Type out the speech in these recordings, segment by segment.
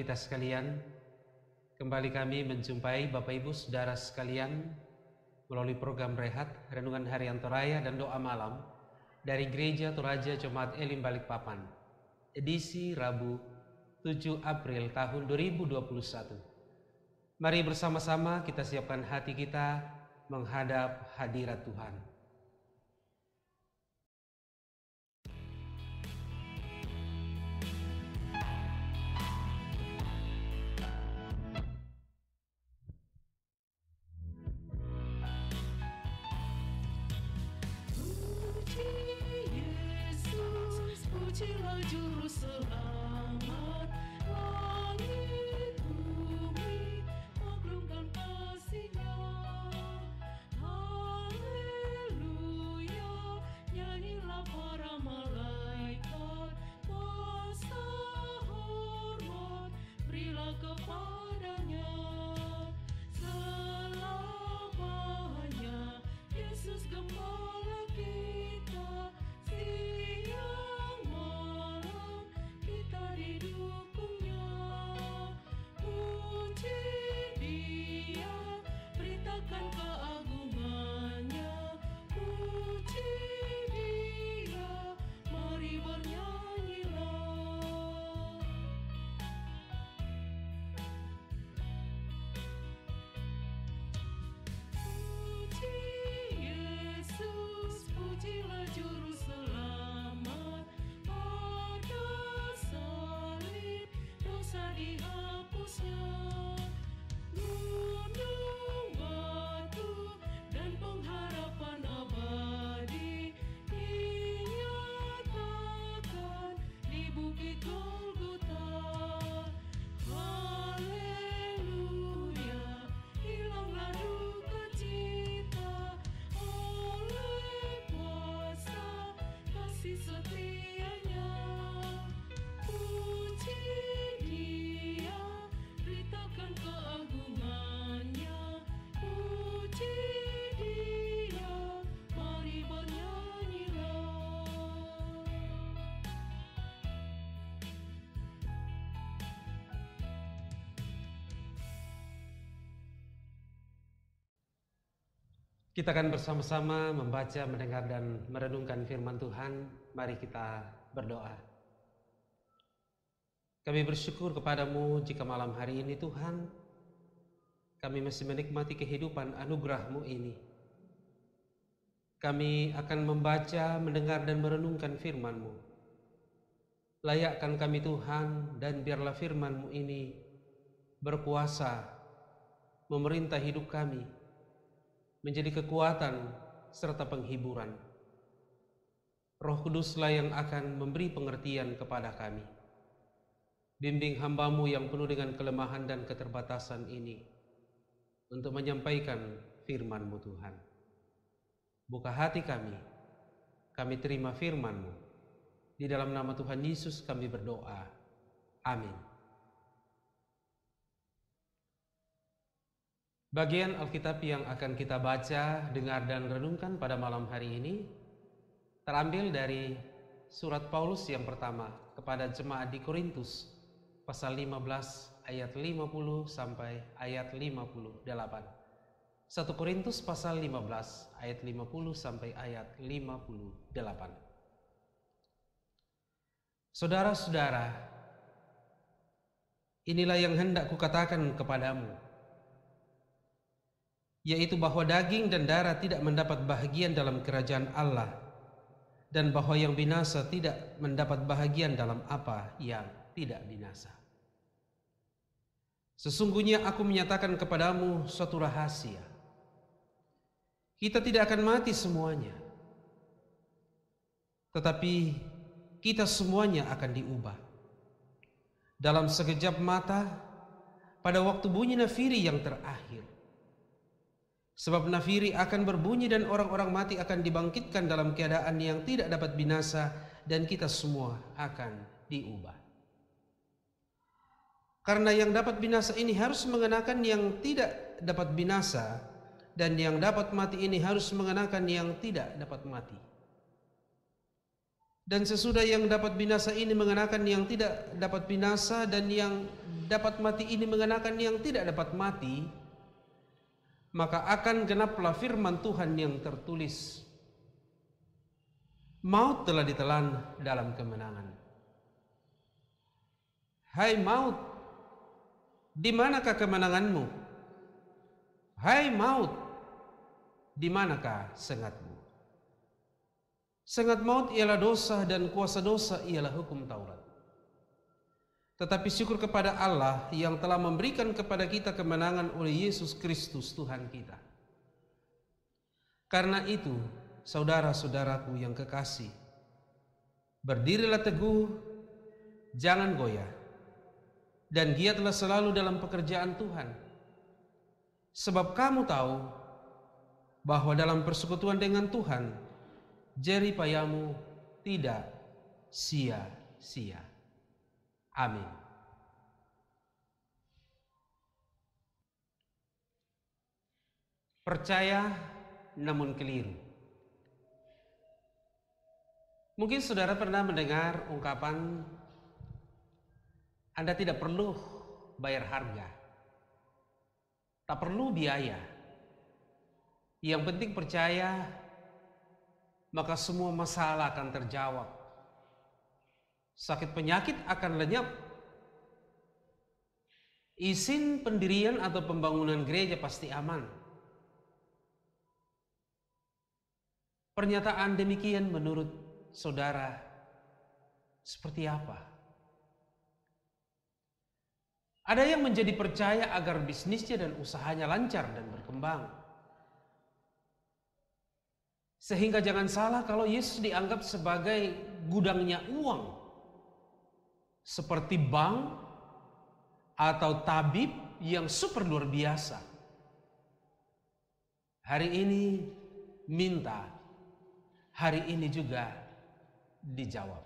kita sekalian, kembali kami menjumpai Bapak Ibu Saudara sekalian melalui program Rehat, Renungan Harian Toraya dan Doa Malam dari Gereja Toraja Jemaat Elim Balikpapan, edisi Rabu 7 April tahun 2021. Mari bersama-sama kita siapkan hati kita menghadap hadirat Tuhan. Pujilah Juru Selamat, langit bumi mengagungkan kasih-Nya. Haleluya, nyanyilah para malaikat, kuasa hormat berilah kepadanya. Selamanya Yesus Gembala kita, siang malam kita didukungnya. Puji Dia, beritakan keagungannya. Puji Dia, mari bernyanyilah. Puji Yesus, pujilah Juru Selamat, pada salib dosa dihapusnya. Gunung batu dan pengharapan abadi dinyatakan di bukit Golgota. Haleluya, hilanglah duka cita oleh kuasa kasih setia-Nya. Puji Dia, beritakan keagungannya. Puji Dia, mari bernyanyilah. Kita akan bersama-sama membaca, mendengar, dan merenungkan firman Tuhan. Mari kita berdoa. Kami bersyukur kepadamu jika malam hari ini Tuhan, kami masih menikmati kehidupan anugerah-Mu ini. Kami akan membaca, mendengar, dan merenungkan firman-Mu. Layakkan kami Tuhan, dan biarlah firman-Mu ini berkuasa memerintah hidup kami, menjadi kekuatan serta penghiburan. Roh Kuduslah yang akan memberi pengertian kepada kami. Bimbing hamba-Mu yang penuh dengan kelemahan dan keterbatasan ini untuk menyampaikan firman-Mu Tuhan. Buka hati kami terima firman-Mu. Di dalam nama Tuhan Yesus kami berdoa. Amin. Bagian Alkitab yang akan kita baca, dengar, dan renungkan pada malam hari ini terambil dari surat Paulus yang pertama kepada jemaat di Korintus, pasal 15 ayat 50 sampai ayat 58. 1 Korintus pasal 15 ayat 50 sampai ayat 58. Saudara-saudara, inilah yang hendak kukatakan kepadamu, yaitu bahwa daging dan darah tidak mendapat bahagian dalam kerajaan Allah, dan bahwa yang binasa tidak mendapat bahagian dalam apa yang tidak binasa. Sesungguhnya aku menyatakan kepadamu suatu rahasia. Kita tidak akan mati semuanya, tetapi kita semuanya akan diubah. Dalam sekejap mata, pada waktu bunyi nafiri yang terakhir. Sebab nafiri akan berbunyi dan orang-orang mati akan dibangkitkan dalam keadaan yang tidak dapat binasa, dan kita semua akan diubah. Karena yang dapat binasa ini harus mengenakan yang tidak dapat binasa, dan yang dapat mati ini harus mengenakan yang tidak dapat mati. Dan sesudah yang dapat binasa ini mengenakan yang tidak dapat binasa, dan yang dapat mati ini mengenakan yang tidak dapat mati, maka akan genaplah firman Tuhan yang tertulis, maut telah ditelan dalam kemenangan. Hai maut, di manakah kemenanganmu? Hai maut, di manakah sengatmu? Sengat maut ialah dosa dan kuasa dosa ialah hukum Taurat. Tetapi syukur kepada Allah yang telah memberikan kepada kita kemenangan oleh Yesus Kristus Tuhan kita. Karena itu, saudara-saudaraku yang kekasih, berdirilah teguh, jangan goyah, dan giatlah selalu dalam pekerjaan Tuhan. Sebab kamu tahu bahwa dalam persekutuan dengan Tuhan, jerih payahmu tidak sia-sia. Amin. Percaya namun keliru. Mungkin saudara pernah mendengar ungkapan, Anda tidak perlu bayar harga, tak perlu biaya, yang penting percaya, maka semua masalah akan terjawab. Sakit penyakit akan lenyap. Izin pendirian atau pembangunan gereja pasti aman. Pernyataan demikian menurut saudara seperti apa? Ada yang menjadi percaya agar bisnisnya dan usahanya lancar dan berkembang. Sehingga jangan salah kalau Yesus dianggap sebagai gudangnya uang, seperti bank atau tabib yang super luar biasa. Hari ini minta, hari ini juga dijawab.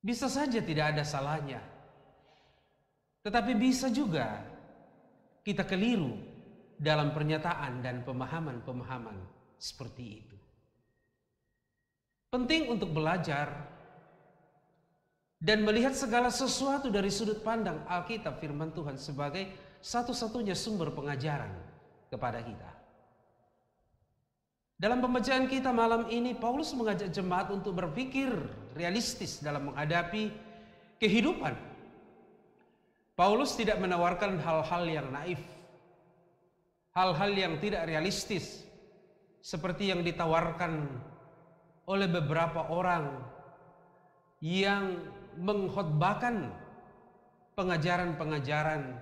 Bisa saja tidak ada salahnya, tetapi bisa juga kita keliru dalam pernyataan dan pemahaman-pemahaman seperti itu. Penting untuk belajar dan melihat segala sesuatu dari sudut pandang Alkitab firman Tuhan sebagai satu-satunya sumber pengajaran kepada kita. Dalam pembacaan kita malam ini, Paulus mengajak jemaat untuk berpikir realistis dalam menghadapi kehidupan. Paulus tidak menawarkan hal-hal yang naif, hal-hal yang tidak realistis, seperti yang ditawarkan oleh beberapa orang yang mengkhotbahkan pengajaran-pengajaran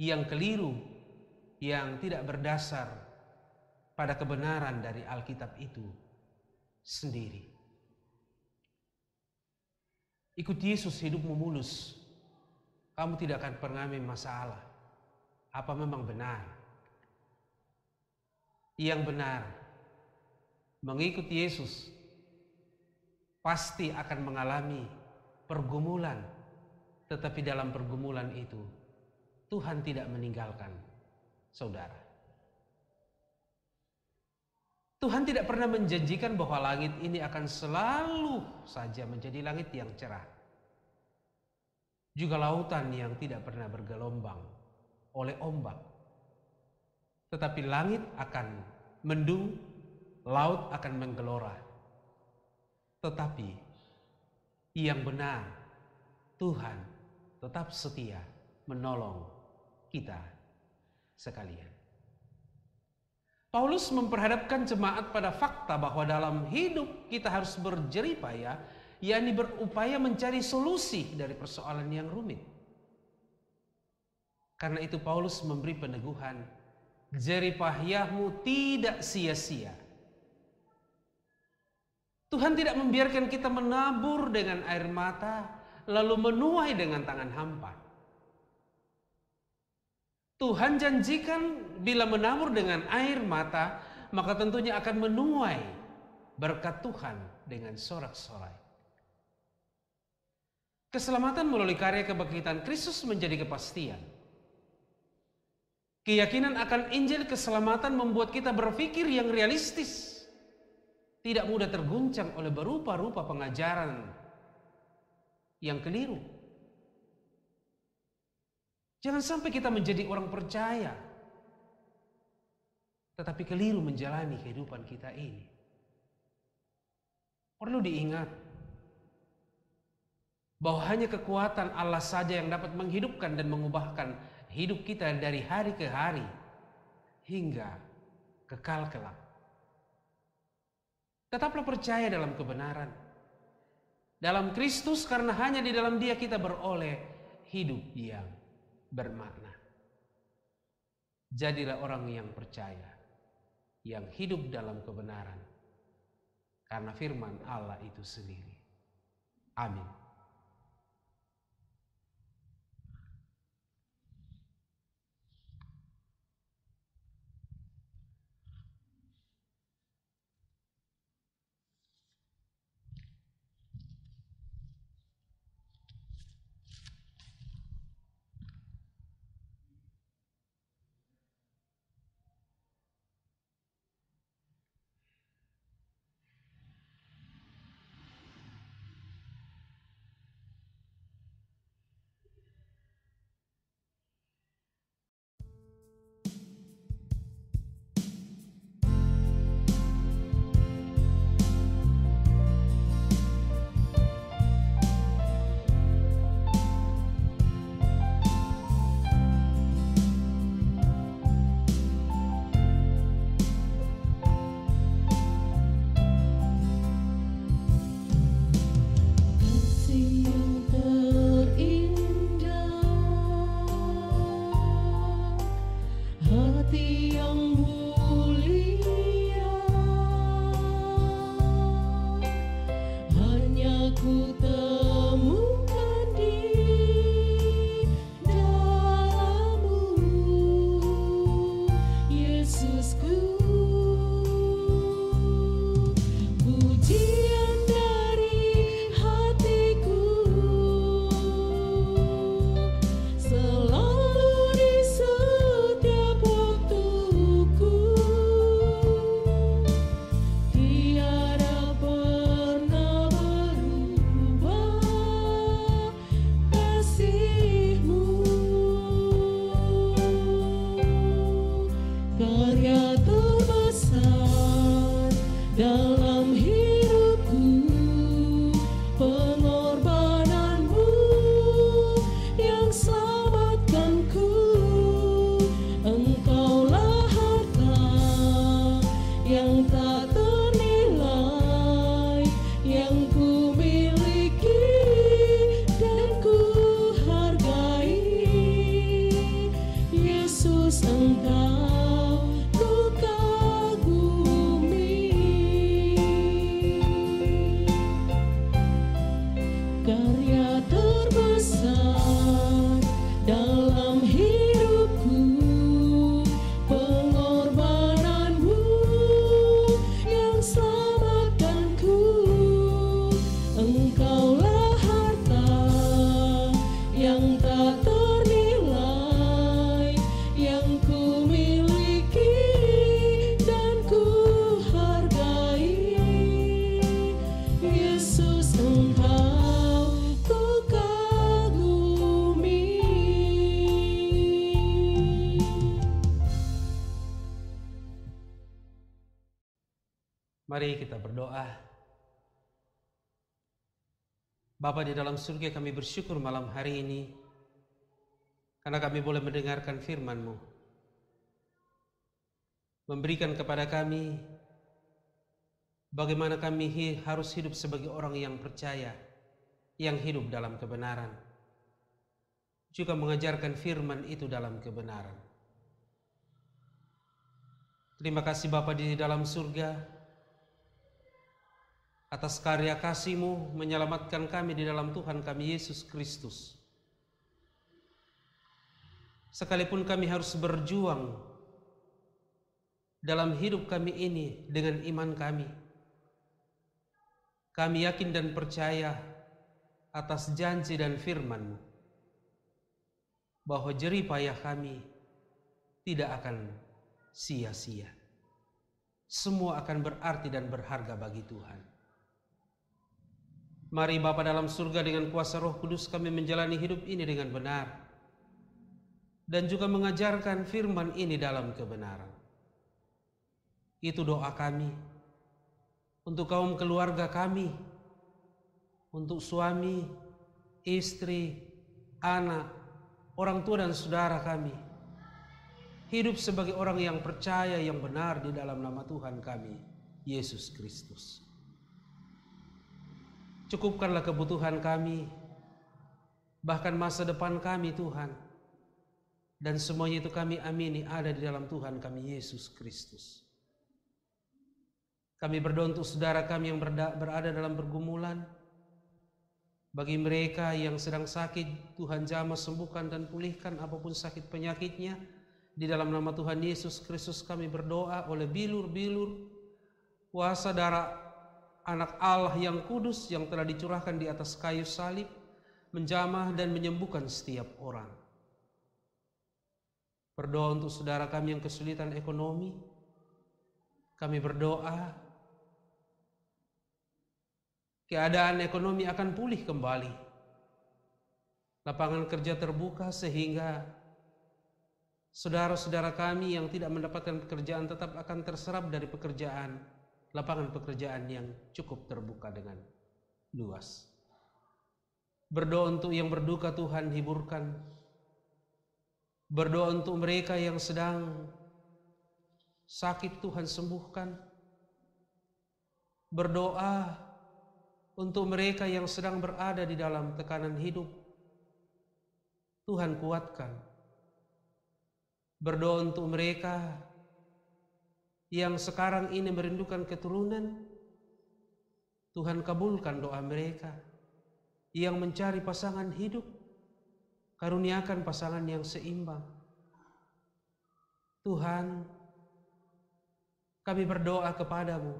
yang keliru, yang tidak berdasar pada kebenaran dari Alkitab itu sendiri. Ikut Yesus, hidupmu mulus, kamu tidak akan pernah masalah. Apa memang benar? Yang benar, mengikut Yesus pasti akan mengalami pergumulan, tetapi dalam pergumulan itu Tuhan tidak meninggalkan saudara. Tuhan tidak pernah menjanjikan bahwa langit ini akan selalu saja menjadi langit yang cerah. Juga lautan yang tidak pernah bergelombang oleh ombak. Tetapi langit akan mendung, laut akan menggelora. Tetapi yang benar, Tuhan tetap setia menolong kita sekalian. Paulus memperhadapkan jemaat pada fakta bahwa dalam hidup kita harus berjerih payah, yakni berupaya mencari solusi dari persoalan yang rumit. Karena itu Paulus memberi peneguhan, jerih payahmu tidak sia-sia. Tuhan tidak membiarkan kita menabur dengan air mata, lalu menuai dengan tangan hampa. Tuhan janjikan bila menabur dengan air mata, maka tentunya akan menuai berkat Tuhan dengan sorak-sorai. Keselamatan melalui karya kebangkitan Kristus menjadi kepastian. Keyakinan akan Injil keselamatan membuat kita berpikir yang realistis, tidak mudah terguncang oleh berupa-rupa pengajaran yang keliru. Jangan sampai kita menjadi orang percaya, tetapi keliru menjalani kehidupan kita ini. Perlu diingat bahwa hanya kekuatan Allah saja yang dapat menghidupkan dan mengubahkan hidup kita dari hari ke hari hingga kekal kelak. Tetaplah percaya dalam kebenaran, dalam Kristus, karena hanya di dalam Dia kita beroleh hidup yang bermakna. Jadilah orang yang percaya, yang hidup dalam kebenaran, karena firman Allah itu sendiri. Amin. Mari kita berdoa. Bapa di dalam surga, kami bersyukur malam hari ini karena kami boleh mendengarkan firman-Mu, memberikan kepada kami bagaimana kami harus hidup sebagai orang yang percaya, yang hidup dalam kebenaran, juga mengajarkan firman itu dalam kebenaran. Terima kasih Bapa di dalam surga atas karya kasih-Mu menyelamatkan kami di dalam Tuhan kami Yesus Kristus. Sekalipun kami harus berjuang dalam hidup kami ini dengan iman kami, kami yakin dan percaya atas janji dan firman-Mu bahwa jerih payah kami tidak akan sia-sia. Semua akan berarti dan berharga bagi Tuhan. Mari Bapa dalam surga, dengan kuasa Roh Kudus kami menjalani hidup ini dengan benar. dan juga mengajarkan firman ini dalam kebenaran. Itu doa kami untuk kaum keluarga kami, untuk suami, istri, anak, orang tua dan saudara kami. Hidup sebagai orang yang percaya yang benar di dalam nama Tuhan kami, Yesus Kristus. Cukupkanlah kebutuhan kami, bahkan masa depan kami Tuhan. Dan semuanya itu kami amini ada di dalam Tuhan kami, Yesus Kristus. Kami berdoa untuk saudara kami yang berada dalam pergumulan. Bagi mereka yang sedang sakit, Tuhan jamah sembuhkan dan pulihkan apapun sakit penyakitnya. Di dalam nama Tuhan Yesus Kristus kami berdoa oleh bilur-bilur kuasa darah anak Allah yang kudus yang telah dicurahkan di atas kayu salib, menjamah dan menyembuhkan setiap orang. Berdoa untuk saudara kami yang kesulitan ekonomi. Kami berdoa keadaan ekonomi akan pulih kembali. Lapangan kerja terbuka sehingga saudara-saudara kami yang tidak mendapatkan pekerjaan tetap akan terserap dari pekerjaan, lapangan pekerjaan yang cukup terbuka dengan luas. Berdoa untuk yang berduka Tuhan hiburkan. Berdoa untuk mereka yang sedang sakit Tuhan sembuhkan. Berdoa untuk mereka yang sedang berada di dalam tekanan hidup, Tuhan kuatkan. Berdoa untuk mereka yang sekarang ini merindukan keturunan, Tuhan kabulkan doa mereka. Yang mencari pasangan hidup, karuniakan pasangan yang seimbang. Tuhan, kami berdoa kepadamu,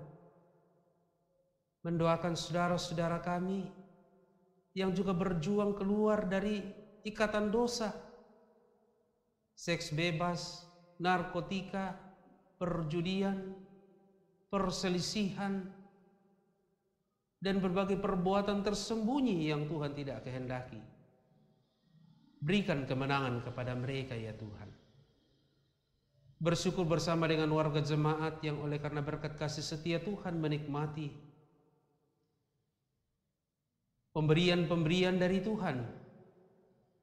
mendoakan saudara-saudara kami yang juga berjuang keluar dari ikatan dosa, seks bebas, narkotika, perjudian, perselisihan, dan berbagai perbuatan tersembunyi yang Tuhan tidak kehendaki. Berikan kemenangan kepada mereka ya Tuhan. Bersyukur bersama dengan warga jemaat yang oleh karena berkat kasih setia Tuhan menikmati pemberian-pemberian dari Tuhan,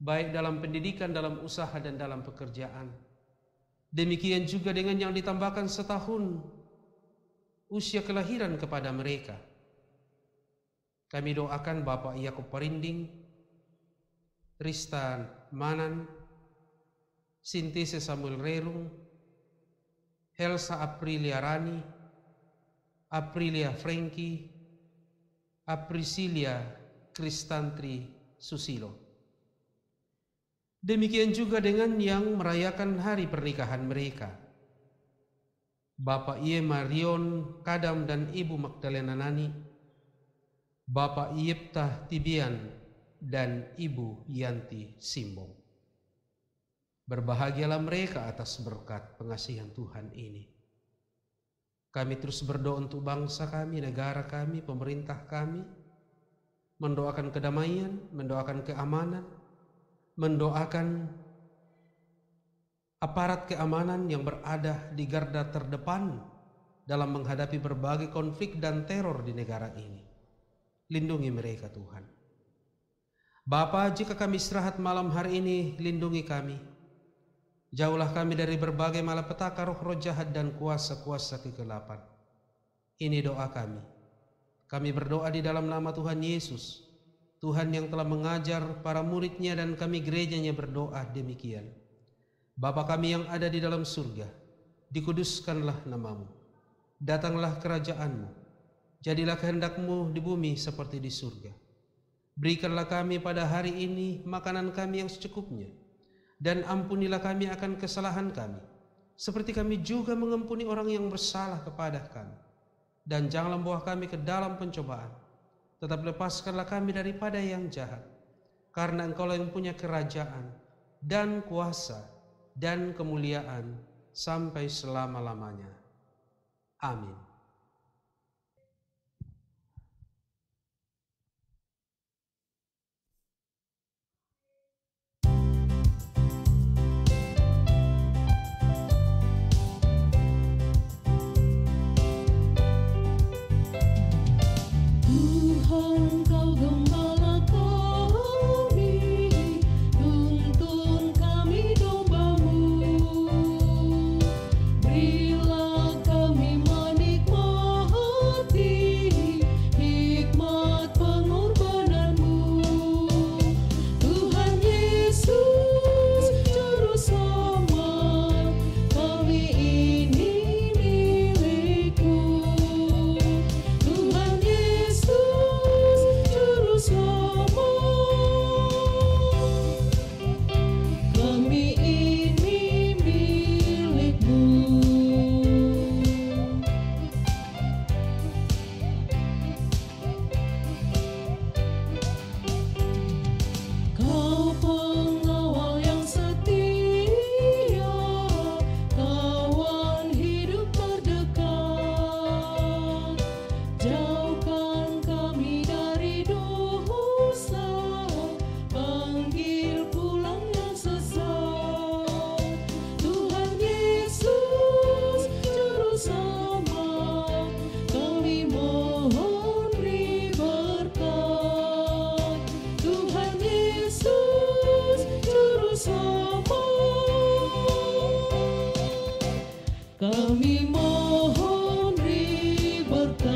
baik dalam pendidikan, dalam usaha, dan dalam pekerjaan. Demikian juga dengan yang ditambahkan setahun usia kelahiran kepada mereka. Kami doakan Bapak Yakub Parinding, Ristan Manan, Sintese Samuel Rerung, Helsa Aprilia Rani, Aprilia Franky, Aprisilia Kristantri Susilo. Demikian juga dengan yang merayakan hari pernikahan mereka, Bapak Ie Marion Kadam dan Ibu Magdalena Nani, Bapak Yiptah Tibian dan Ibu Yanti Simbong. Berbahagialah mereka atas berkat pengasihan Tuhan ini. Kami terus berdoa untuk bangsa kami, negara kami, pemerintah kami, mendoakan kedamaian, mendoakan keamanan, mendoakan aparat keamanan yang berada di garda terdepan dalam menghadapi berbagai konflik dan teror di negara ini. Lindungi mereka Tuhan. Bapa, jika kami istirahat malam hari ini, lindungi kami. Jauhlah kami dari berbagai malapetaka, roh-roh jahat dan kuasa-kuasa kegelapan. Ini doa kami. Kami berdoa di dalam nama Tuhan Yesus, Tuhan yang telah mengajar para muridnya dan kami gerejanya berdoa demikian. Bapa kami yang ada di dalam surga, dikuduskanlah namamu. Datanglah kerajaanmu. Jadilah kehendakmu di bumi seperti di surga. Berikanlah kami pada hari ini makanan kami yang secukupnya. Dan ampunilah kami akan kesalahan kami, seperti kami juga mengampuni orang yang bersalah kepada kami. Dan janganlah membawa kami ke dalam pencobaan, tetap lepaskanlah kami daripada yang jahat. Karena Engkaulah yang punya kerajaan dan kuasa dan kemuliaan sampai selama-lamanya. Amin. Kami mohon beri berkat.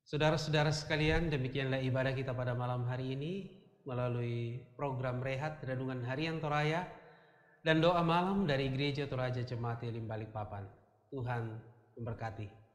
Saudara-saudara sekalian, demikianlah ibadah kita pada malam hari ini melalui program Rehat Renungan Harian Toraya dan doa malam dari Gereja Toraja Jemaat Elim Balikpapan. Tuhan memberkati.